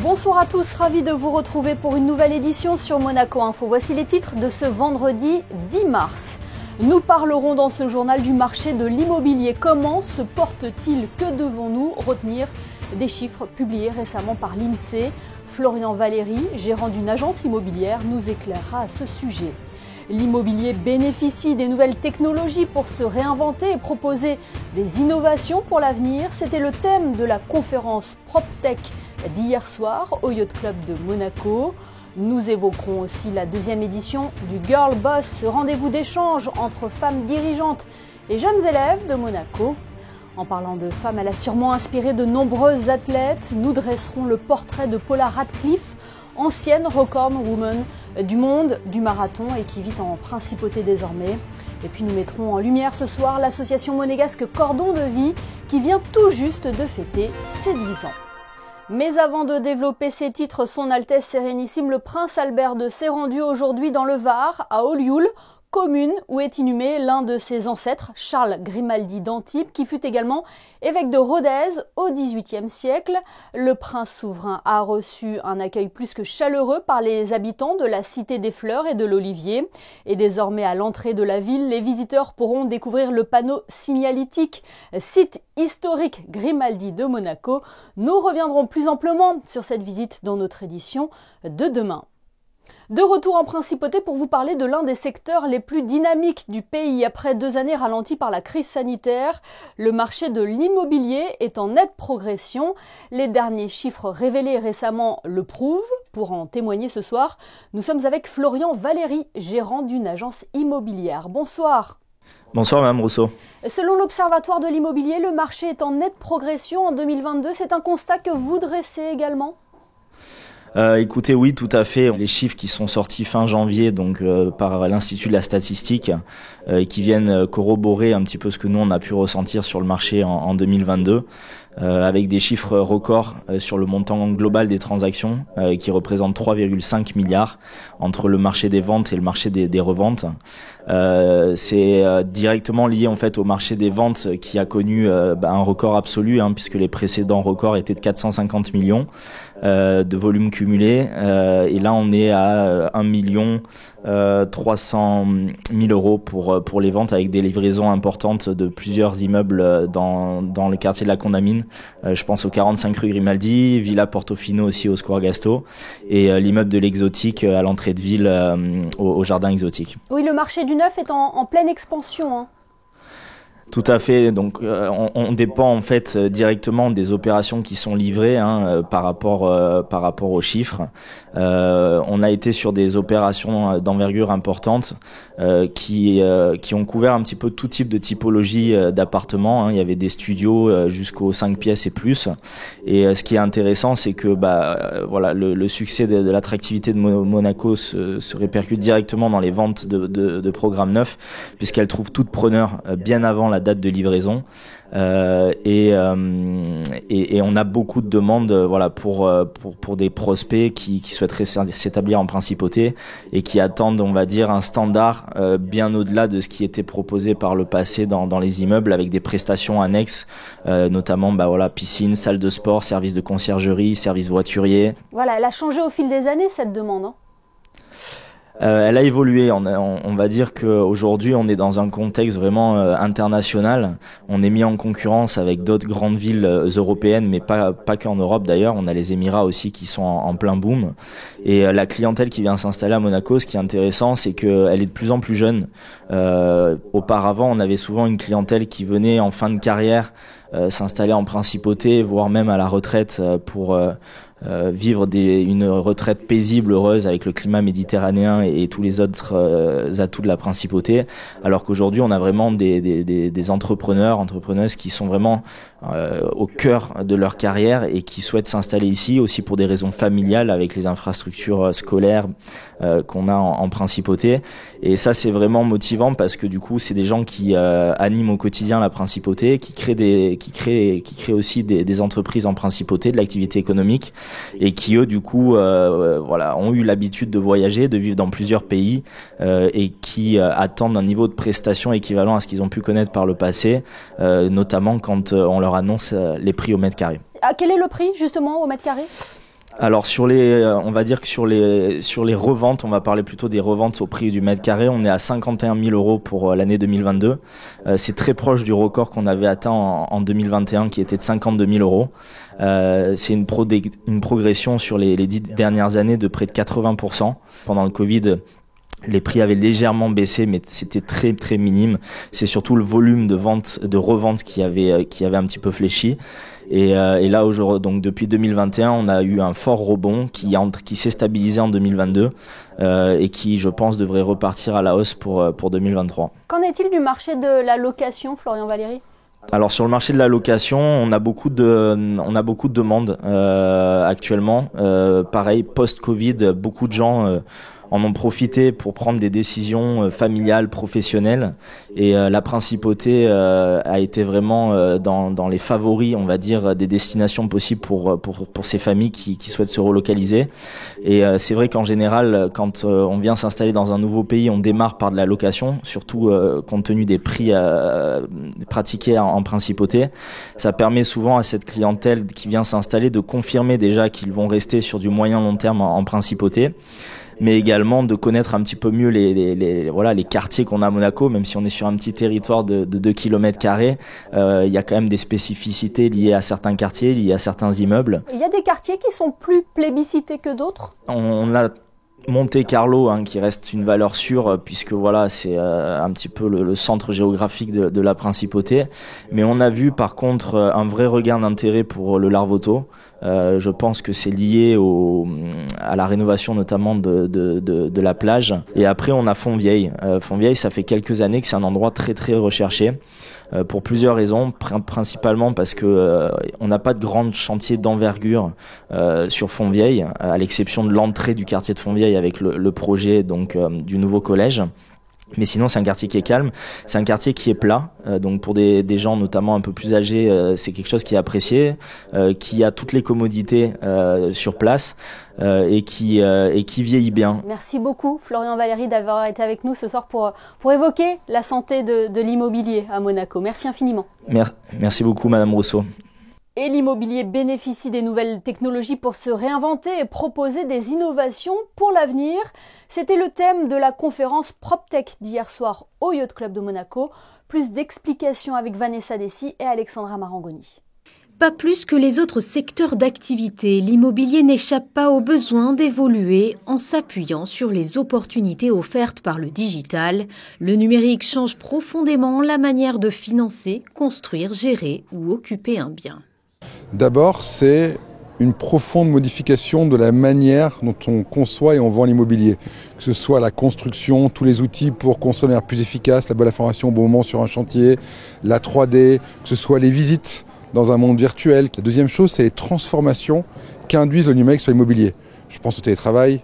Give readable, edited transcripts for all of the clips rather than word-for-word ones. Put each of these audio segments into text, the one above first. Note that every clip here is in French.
Bonsoir à tous, ravi de vous retrouver pour une nouvelle édition sur Monaco Info. Voici les titres de ce vendredi 10 mars. Nous parlerons dans ce journal du marché de l'immobilier. Comment se porte-t-il? Que devons-nous retenir des chiffres publiés récemment par l'INSEE? Florian Valéry, gérant d'une agence immobilière, nous éclairera à ce sujet. L'immobilier bénéficie des nouvelles technologies pour se réinventer et proposer des innovations pour l'avenir. C'était le thème de la conférence PropTech d'hier soir au Yacht Club de Monaco. Nous évoquerons aussi la deuxième édition du Girl Boss, ce rendez-vous d'échange entre femmes dirigeantes et jeunes élèves de Monaco. En parlant de femmes, elle a sûrement inspiré de nombreuses athlètes. Nous dresserons le portrait de Paula Radcliffe, ancienne recordwoman du monde du marathon et qui vit en principauté désormais. Et puis nous mettrons en lumière ce soir l'association monégasque Cordon de Vie qui vient tout juste de fêter ses 10 ans. Mais avant de développer ces titres, son Altesse Sérénissime, le Prince Albert II s'est rendu aujourd'hui dans le Var, à Ollioules, commune où est inhumé l'un de ses ancêtres, Charles Grimaldi d'Antibes, qui fut également évêque de Rodez au XVIIIe siècle. Le prince souverain a reçu un accueil plus que chaleureux par les habitants de la Cité des Fleurs et de l'Olivier. Et désormais, à l'entrée de la ville, les visiteurs pourront découvrir le panneau signalétique « Site historique Grimaldi de Monaco ». Nous reviendrons plus amplement sur cette visite dans notre édition de demain. De retour en principauté pour vous parler de l'un des secteurs les plus dynamiques du pays. Après 2 années ralenties par la crise sanitaire, le marché de l'immobilier est en nette progression. Les derniers chiffres révélés récemment le prouvent. Pour en témoigner ce soir, nous sommes avec Florian Valéry, gérant d'une agence immobilière. Bonsoir. Bonsoir Mme Rousseau. Selon l'Observatoire de l'immobilier, le marché est en nette progression en 2022. C'est un constat que vous dressez également ? Écoutez, oui, tout à fait. Les chiffres qui sont sortis fin janvier, donc par l'Institut de la Statistique, qui viennent corroborer un petit peu ce que nous on a pu ressentir sur le marché en 2022, avec des chiffres records sur le montant global des transactions, qui représentent 3,5 milliards entre le marché des ventes et le marché des reventes. C'est directement lié en fait au marché des ventes qui a connu un record absolu, puisque les précédents records étaient de 450 millions de volume cumulé, et là on est à 1 300 000 euros pour les ventes, avec des livraisons importantes de plusieurs immeubles dans le quartier de la Condamine. Je pense au 45 rue Grimaldi, Villa Portofino aussi au Square Gasto, et l'immeuble de l'Exotique à l'entrée de ville au Jardin Exotique. Oui, le marché du neuf est en pleine expansion. Tout à fait. Donc, on dépend en fait directement des opérations qui sont livrées par rapport aux chiffres. On a été sur des opérations d'envergure importante qui ont couvert un petit peu tout type de typologie d'appartements. Il y avait des studios jusqu'aux 5 pièces et plus. Et ce qui est intéressant, c'est que le succès de l'attractivité de Monaco se répercute directement dans les ventes de programmes neufs, puisqu'elles trouvent toutes preneurs bien avant la date de livraison, et on a beaucoup de demandes pour des prospects qui souhaiteraient s'établir en principauté et qui attendent, on va dire, un standard bien au-delà de ce qui était proposé par le passé dans les immeubles, avec des prestations annexes, notamment piscine, salle de sport, service de conciergerie, service voiturier. Voilà, elle a changé au fil des années cette demande. Elle a évolué. On va dire qu'aujourd'hui, on est dans un contexte vraiment international. On est mis en concurrence avec d'autres grandes villes européennes, mais pas qu'en Europe d'ailleurs. On a les Émirats aussi qui sont en plein boom. Et la clientèle qui vient s'installer à Monaco, ce qui est intéressant, c'est qu'elle est de plus en plus jeune. Auparavant, on avait souvent une clientèle qui venait en fin de carrière s'installer en principauté, voire même à la retraite pour vivre une retraite paisible, heureuse, avec le climat méditerranéen et tous les autres atouts de la principauté, alors qu'aujourd'hui on a vraiment des entrepreneuses qui sont vraiment au cœur de leur carrière et qui souhaitent s'installer ici aussi pour des raisons familiales, avec les infrastructures scolaires qu'on a en principauté. Et ça, c'est vraiment motivant parce que du coup c'est des gens qui animent au quotidien la principauté, qui créent aussi des entreprises en principauté, de l'activité économique, et qui eux du coup ont eu l'habitude de voyager, de vivre dans plusieurs pays, et qui attendent un niveau de prestation équivalent à ce qu'ils ont pu connaître par le passé, notamment quand on leur annonce les prix au mètre carré. Quel est le prix justement au mètre carré ? Alors on va dire que sur les reventes, on va parler plutôt des reventes au prix du mètre carré. On est à 51 000 euros pour l'année 2022. C'est très proche du record qu'on avait atteint en 2021, qui était de 52 000 euros. C'est une progression sur les 10 dernières années de près de 80%. Pendant le Covid, les prix avaient légèrement baissé, mais c'était très très minime. C'est surtout le volume de revente qui avait un petit peu fléchi. Et là aujourd'hui, donc depuis 2021, on a eu un fort rebond qui s'est stabilisé en 2022 et qui, je pense, devrait repartir à la hausse pour 2023. Qu'en est-il du marché de la location, Florian Valéry ? Alors sur le marché de la location, on a beaucoup de demandes actuellement. Pareil, post-Covid, beaucoup de gens en ont profité pour prendre des décisions familiales, professionnelles, et la principauté a été vraiment dans les favoris, on va dire, des destinations possibles pour ces familles qui souhaitent se relocaliser. Et c'est vrai qu'en général, quand on vient s'installer dans un nouveau pays, on démarre par de la location, surtout compte tenu des prix pratiqués en principauté. Ça permet souvent à cette clientèle qui vient s'installer de confirmer déjà qu'ils vont rester sur du moyen long terme en principauté, mais également de connaître un petit peu mieux les quartiers qu'on a à Monaco. Même si on est sur un petit territoire de 2 km², il y a quand même des spécificités liées à certains quartiers, liées à certains immeubles. Il y a des quartiers qui sont plus plébiscités que d'autres ? On a Monte-Carlo, qui reste une valeur sûre, puisque voilà, c'est un petit peu le centre géographique de la principauté. Mais on a vu par contre un vrai regain d'intérêt pour le Larvotto. Je pense que c'est lié à la rénovation notamment de la plage. Et après, on a Fontvieille. Fontvieille, ça fait quelques années que c'est un endroit très très recherché. Pour plusieurs raisons, principalement parce que on n'a pas de grands chantiers d'envergure sur Fontvieille, à l'exception de l'entrée du quartier de Fontvieille avec le projet donc du nouveau collège. Mais sinon, c'est un quartier qui est calme, c'est un quartier qui est plat, donc pour des gens notamment un peu plus âgés, c'est quelque chose qui est apprécié, qui a toutes les commodités sur place et qui vieillit bien. Merci beaucoup Florian Valéry d'avoir été avec nous ce soir pour évoquer la santé de l'immobilier à Monaco. Merci infiniment. Merci beaucoup Madame Rousseau. Et l'immobilier bénéficie des nouvelles technologies pour se réinventer et proposer des innovations pour l'avenir. C'était le thème de la conférence PropTech d'hier soir au Yacht Club de Monaco. Plus d'explications avec Vanessa Dessy et Alexandra Marangoni. Pas plus que les autres secteurs d'activité, l'immobilier n'échappe pas au besoin d'évoluer en s'appuyant sur les opportunités offertes par le digital. Le numérique change profondément la manière de financer, construire, gérer ou occuper un bien. D'abord, c'est une profonde modification de la manière dont on conçoit et on vend l'immobilier. Que ce soit la construction, tous les outils pour construire de manière plus efficace, la bonne information au bon moment sur un chantier, la 3D, que ce soit les visites dans un monde virtuel. La deuxième chose, c'est les transformations qu'induisent le numérique sur l'immobilier. Je pense au télétravail,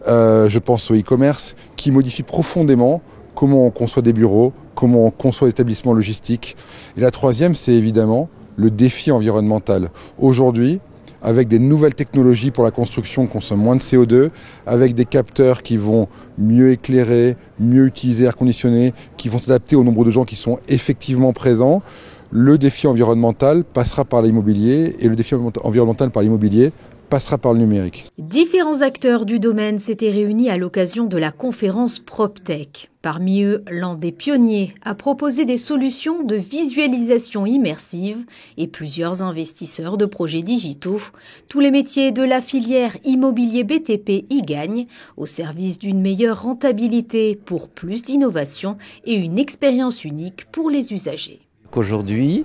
je pense au e-commerce, qui modifient profondément comment on conçoit des bureaux, comment on conçoit des établissements logistiques. Et la troisième, c'est évidemment le défi environnemental. Aujourd'hui, avec des nouvelles technologies pour la construction qui consomment moins de CO2, avec des capteurs qui vont mieux éclairer, mieux utiliser l'air conditionné, qui vont s'adapter au nombre de gens qui sont effectivement présents, le défi environnemental passera par l'immobilier et le défi environnemental par l'immobilier passera par le numérique. Différents acteurs du domaine s'étaient réunis à l'occasion de la conférence PropTech. Parmi eux, l'un des pionniers a proposé des solutions de visualisation immersive et plusieurs investisseurs de projets digitaux. Tous les métiers de la filière immobilier BTP y gagnent, au service d'une meilleure rentabilité pour plus d'innovation et une expérience unique pour les usagers. Aujourd'hui,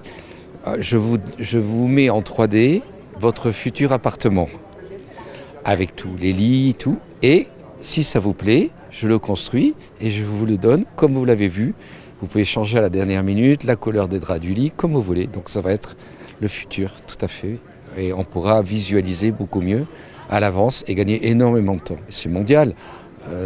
je vous mets en 3D votre futur appartement, avec tous les lits, tout. Et si ça vous plaît, je le construis et je vous le donne comme vous l'avez vu. Vous pouvez changer à la dernière minute la couleur des draps du lit, comme vous voulez. Donc ça va être le futur, tout à fait. Et on pourra visualiser beaucoup mieux à l'avance et gagner énormément de temps. C'est mondial.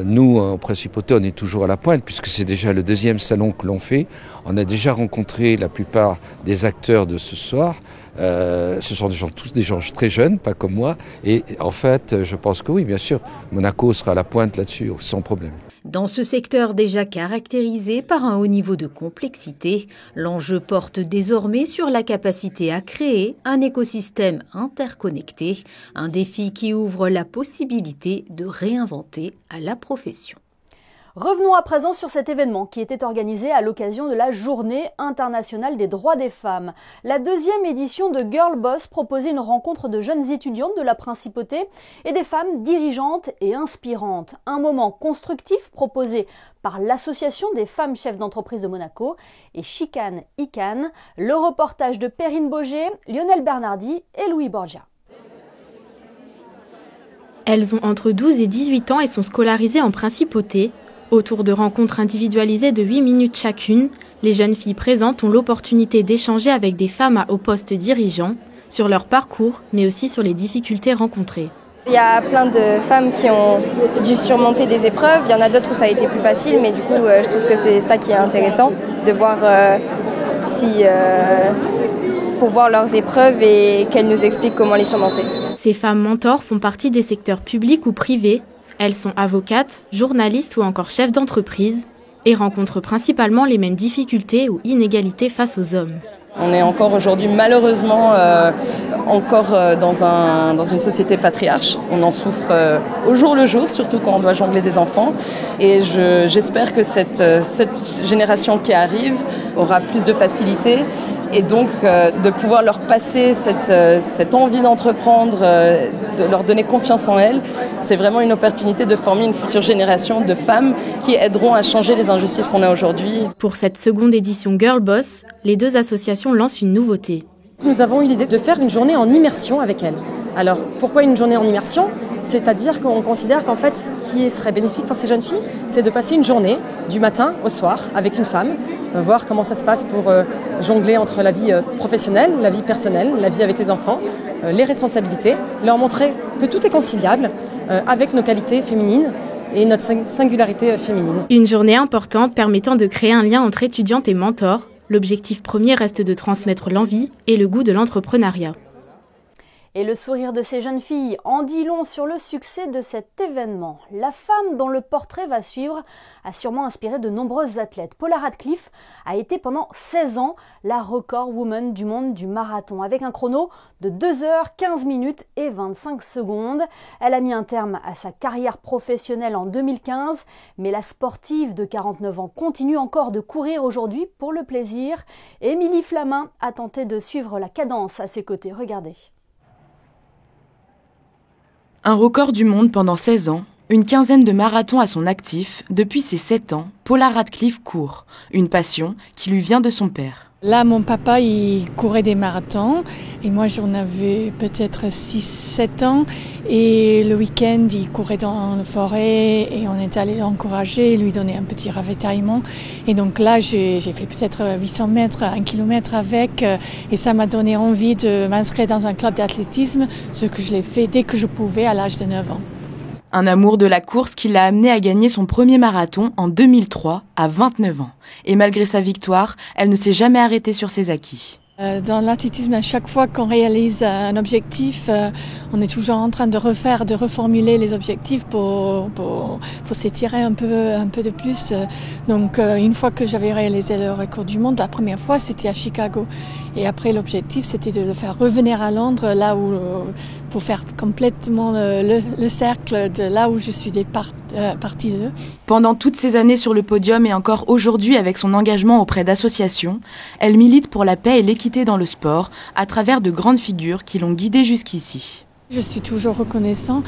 Nous, en Principauté, on est toujours à la pointe puisque c'est déjà le 2e salon que l'on fait. On a déjà rencontré la plupart des acteurs de ce soir. Ce sont tous des gens très jeunes, pas comme moi. Et en fait, je pense que oui, bien sûr, Monaco sera à la pointe là-dessus, sans problème. Dans ce secteur déjà caractérisé par un haut niveau de complexité, l'enjeu porte désormais sur la capacité à créer un écosystème interconnecté, un défi qui ouvre la possibilité de réinventer la profession. Revenons à présent sur cet événement qui était organisé à l'occasion de la Journée internationale des droits des femmes. La 2e édition de Girl Boss proposait une rencontre de jeunes étudiantes de la Principauté et des femmes dirigeantes et inspirantes. Un moment constructif proposé par l'Association des femmes chefs d'entreprise de Monaco et Chicane Icane. Le reportage de Perrine Boger, Lionel Bernardi et Louis Borgia. Elles ont entre 12 et 18 ans et sont scolarisées en Principauté. Autour de rencontres individualisées de 8 minutes chacune, les jeunes filles présentes ont l'opportunité d'échanger avec des femmes à haut poste dirigeant sur leur parcours, mais aussi sur les difficultés rencontrées. Il y a plein de femmes qui ont dû surmonter des épreuves, il y en a d'autres où ça a été plus facile, mais du coup je trouve que c'est ça qui est intéressant, de voir pour voir leurs épreuves et qu'elles nous expliquent comment les surmonter. Ces femmes mentors font partie des secteurs publics ou privés. Elles sont avocates, journalistes ou encore chefs d'entreprise et rencontrent principalement les mêmes difficultés ou inégalités face aux hommes. On est encore aujourd'hui malheureusement dans une société patriarche. On en souffre au jour le jour, surtout quand on doit jongler des enfants. Et j'espère que cette génération qui arrive aura plus de facilité et donc de pouvoir leur passer cette envie d'entreprendre, de leur donner confiance en elles. C'est vraiment une opportunité de former une future génération de femmes qui aideront à changer les injustices qu'on a aujourd'hui. Pour cette seconde édition Girl Boss, les deux associations lancent une nouveauté. Nous avons eu l'idée de faire une journée en immersion avec elles. Alors, pourquoi une journée en immersion ? C'est-à-dire qu'on considère qu'en fait, ce qui serait bénéfique pour ces jeunes filles, c'est de passer une journée, du matin au soir, avec une femme, voir comment ça se passe pour jongler entre la vie professionnelle, la vie personnelle, la vie avec les enfants, les responsabilités, leur montrer que tout est conciliable avec nos qualités féminines et notre singularité féminine. Une journée importante permettant de créer un lien entre étudiantes et mentors. L'objectif premier reste de transmettre l'envie et le goût de l'entrepreneuriat. Et le sourire de ces jeunes filles en dit long sur le succès de cet événement. La femme dont le portrait va suivre a sûrement inspiré de nombreuses athlètes. Paula Radcliffe a été pendant 16 ans la record woman du monde du marathon avec un chrono de 2h15 minutes et 25 secondes. Elle a mis un terme à sa carrière professionnelle en 2015, mais la sportive de 49 ans continue encore de courir aujourd'hui pour le plaisir. Émilie Flamin a tenté de suivre la cadence à ses côtés. Regardez. Un record du monde pendant 16 ans, une quinzaine de marathons à son actif. Depuis ses 7 ans, Paula Radcliffe court, une passion qui lui vient de son père. Là, mon papa, il courait des marathons et moi, j'en avais peut-être 6-7 ans. Et le week-end, il courait dans la forêt et on est allé l'encourager, lui donner un petit ravitaillement. Et donc là, j'ai fait peut-être 800 mètres, 1 kilomètre avec. Et ça m'a donné envie de m'inscrire dans un club d'athlétisme, ce que je l'ai fait dès que je pouvais à l'âge de 9 ans. Un amour de la course qui l'a amené à gagner son premier marathon en 2003 à 29 ans. Et malgré sa victoire, elle ne s'est jamais arrêtée sur ses acquis. Dans l'athlétisme, à chaque fois qu'on réalise un objectif, on est toujours en train de reformuler les objectifs pour s'étirer un peu de plus. Donc, une fois que j'avais réalisé le record du monde, la première fois, c'était à Chicago. Et après, l'objectif, c'était de le faire revenir à Londres, là où, pour faire complètement le cercle de là où je suis partie de. Pendant toutes ces années sur le podium et encore aujourd'hui avec son engagement auprès d'associations, elle milite pour la paix et l'équité dans le sport à travers de grandes figures qui l'ont guidée jusqu'ici. Je suis toujours reconnaissant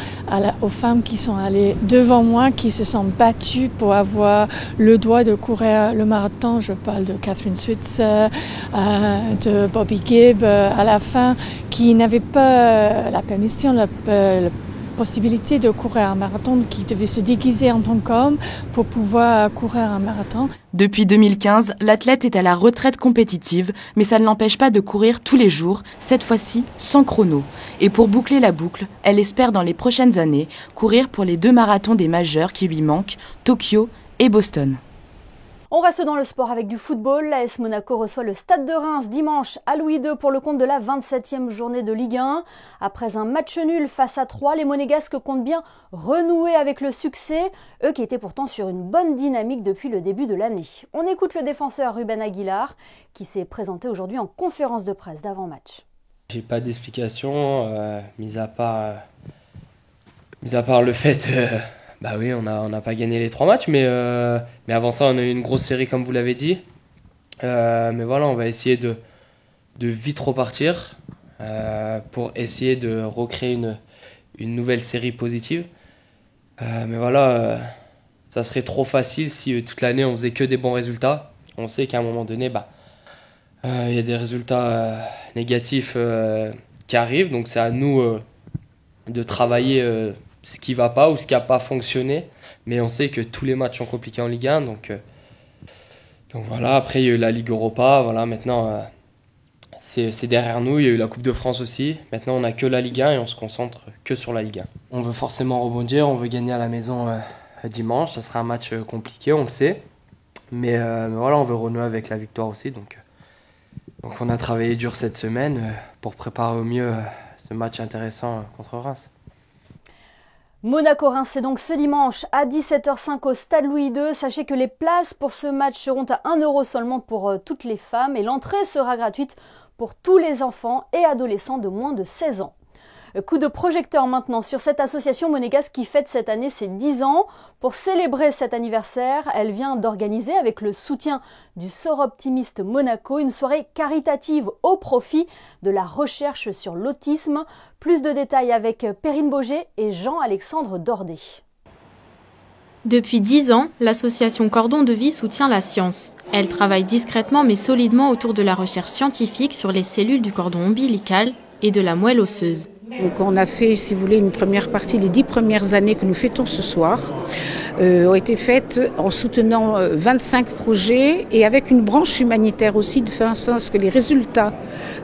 aux femmes qui sont allées devant moi, qui se sont battues pour avoir le droit de courir le marathon. Je parle de Catherine Switzer, de Bobby Gibb à la fin, qui n'avaient pas la permission, la possibilité de courir un marathon, qui devaient se déguiser en tant qu'homme pour pouvoir courir un marathon. Depuis 2015, l'athlète est à la retraite compétitive, mais ça ne l'empêche pas de courir tous les jours, cette fois-ci sans chrono. Et pour boucler la boucle, elle espère dans les prochaines années courir pour les 2 marathons des majeurs qui lui manquent, Tokyo et Boston. On reste dans le sport avec du football. L'AS Monaco reçoit le Stade de Reims dimanche à Louis II pour le compte de la 27e journée de Ligue 1. Après un match nul face à Troyes, les Monégasques comptent bien renouer avec le succès, eux qui étaient pourtant sur une bonne dynamique depuis le début de l'année. On écoute le défenseur Ruben Aguilar qui s'est présenté aujourd'hui en conférence de presse d'avant-match. J'ai pas d'explication, mis à part le fait... oui, on n'a pas gagné les 3 matchs, mais avant ça, on a eu une grosse série, comme vous l'avez dit. Mais voilà, on va essayer de vite repartir pour essayer de recréer une nouvelle série positive. Mais voilà, ça serait trop facile si toute l'année, on faisait que des bons résultats. On sait qu'à un moment donné, y a des résultats négatifs qui arrivent. Donc c'est à nous de travailler ce qui va pas ou ce qui a pas fonctionné, mais on sait que tous les matchs sont compliqués en Ligue 1, donc voilà. Après il y a eu la Ligue Europa, voilà, maintenant c'est derrière nous. Il y a eu la Coupe de France aussi, maintenant on n'a que la Ligue 1 et on se concentre que sur la Ligue 1. On veut forcément rebondir, on veut gagner à la maison dimanche, ça sera un match compliqué, on le sait, mais voilà, on veut renouer avec la victoire aussi, donc on a travaillé dur cette semaine pour préparer au mieux ce match intéressant contre Reims. Monaco-Reims, c'est donc ce dimanche à 17h05 au Stade Louis II. Sachez que les places pour ce match seront à 1 € seulement pour toutes les femmes et l'entrée sera gratuite pour tous les enfants et adolescents de moins de 16 ans. Coup de projecteur maintenant sur cette association monégasque qui fête cette année ses 10 ans. Pour célébrer cet anniversaire, elle vient d'organiser avec le soutien du Sort Optimiste Monaco une soirée caritative au profit de la recherche sur l'autisme. Plus de détails avec Perrine Boger et Jean-Alexandre Dordet. Depuis 10 ans, l'association Cordon de Vie soutient la science. Elle travaille discrètement mais solidement autour de la recherche scientifique sur les cellules du cordon ombilical et de la moelle osseuse. Donc on a fait, si vous voulez, une première partie, les 10 premières années que nous fêtons ce soir, ont été faites en soutenant 25 projets et avec une branche humanitaire aussi, de faire en sorte que les résultats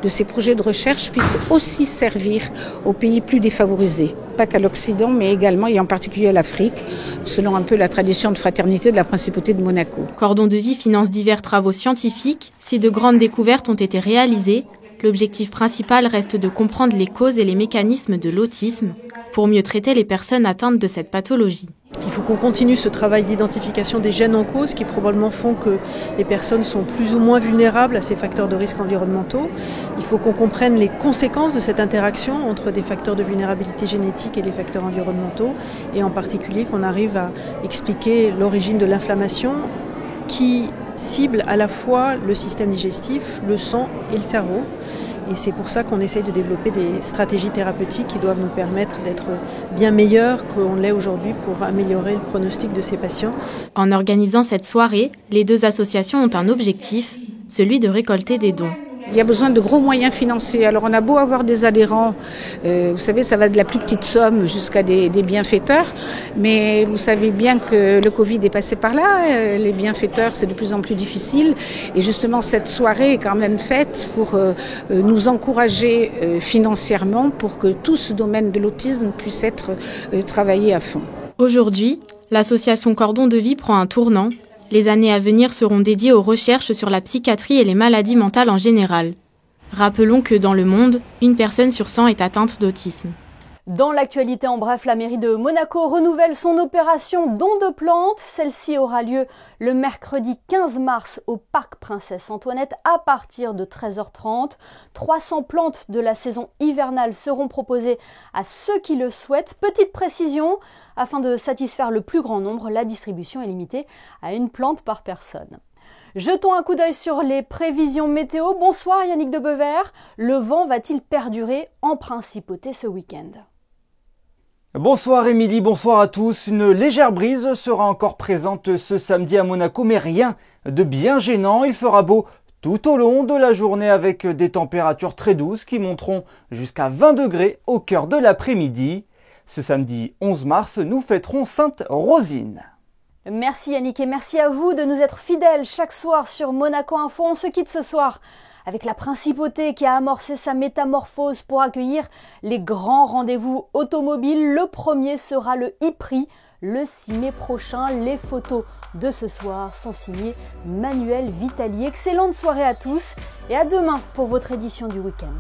de ces projets de recherche puissent aussi servir aux pays plus défavorisés. Pas qu'à l'Occident, mais également et en particulier à l'Afrique, selon un peu la tradition de fraternité de la Principauté de Monaco. Cordon de Vie finance divers travaux scientifiques. Si de grandes découvertes ont été réalisées, l'objectif principal reste de comprendre les causes et les mécanismes de l'autisme pour mieux traiter les personnes atteintes de cette pathologie. Il faut qu'on continue ce travail d'identification des gènes en cause qui probablement font que les personnes sont plus ou moins vulnérables à ces facteurs de risque environnementaux. Il faut qu'on comprenne les conséquences de cette interaction entre des facteurs de vulnérabilité génétique et les facteurs environnementaux et en particulier qu'on arrive à expliquer l'origine de l'inflammation qui cible à la fois le système digestif, le sang et le cerveau. Et c'est pour ça qu'on essaye de développer des stratégies thérapeutiques qui doivent nous permettre d'être bien meilleurs qu'on l'est aujourd'hui pour améliorer le pronostic de ces patients. En organisant cette soirée, les deux associations ont un objectif, celui de récolter des dons. Il y a besoin de gros moyens financiers. Alors on a beau avoir des adhérents, vous savez, ça va de la plus petite somme jusqu'à des bienfaiteurs, mais vous savez bien que le Covid est passé par là, les bienfaiteurs c'est de plus en plus difficile, et justement cette soirée est quand même faite pour nous encourager financièrement pour que tout ce domaine de l'autisme puisse être travaillé à fond. Aujourd'hui, l'association Cordon de Vie prend un tournant. Les années à venir seront dédiées aux recherches sur la psychiatrie et les maladies mentales en général. Rappelons que dans le monde, 1 personne sur 100 est atteinte d'autisme. Dans l'actualité, en bref, la mairie de Monaco renouvelle son opération don de plantes. Celle-ci aura lieu le mercredi 15 mars au Parc Princesse Antoinette à partir de 13h30. 300 plantes de la saison hivernale seront proposées à ceux qui le souhaitent. Petite précision, afin de satisfaire le plus grand nombre, la distribution est limitée à 1 plante par personne. Jetons un coup d'œil sur les prévisions météo. Bonsoir Yannick de Beuvert. Le vent va-t-il perdurer en principauté ce week-end ? Bonsoir Émilie, bonsoir à tous. Une légère brise sera encore présente ce samedi à Monaco, mais rien de bien gênant. Il fera beau tout au long de la journée avec des températures très douces qui monteront jusqu'à 20 degrés au cœur de l'après-midi. Ce samedi 11 mars, nous fêterons Sainte Rosine. Merci Yannick et merci à vous de nous être fidèles chaque soir sur Monaco Info. On se quitte ce soir avec la principauté qui a amorcé sa métamorphose pour accueillir les grands rendez-vous automobiles. Le premier sera le e-Prix le 6 mai prochain. Les photos de ce soir sont signées Manuel Vitali. Excellente soirée à tous et à demain pour votre édition du week-end.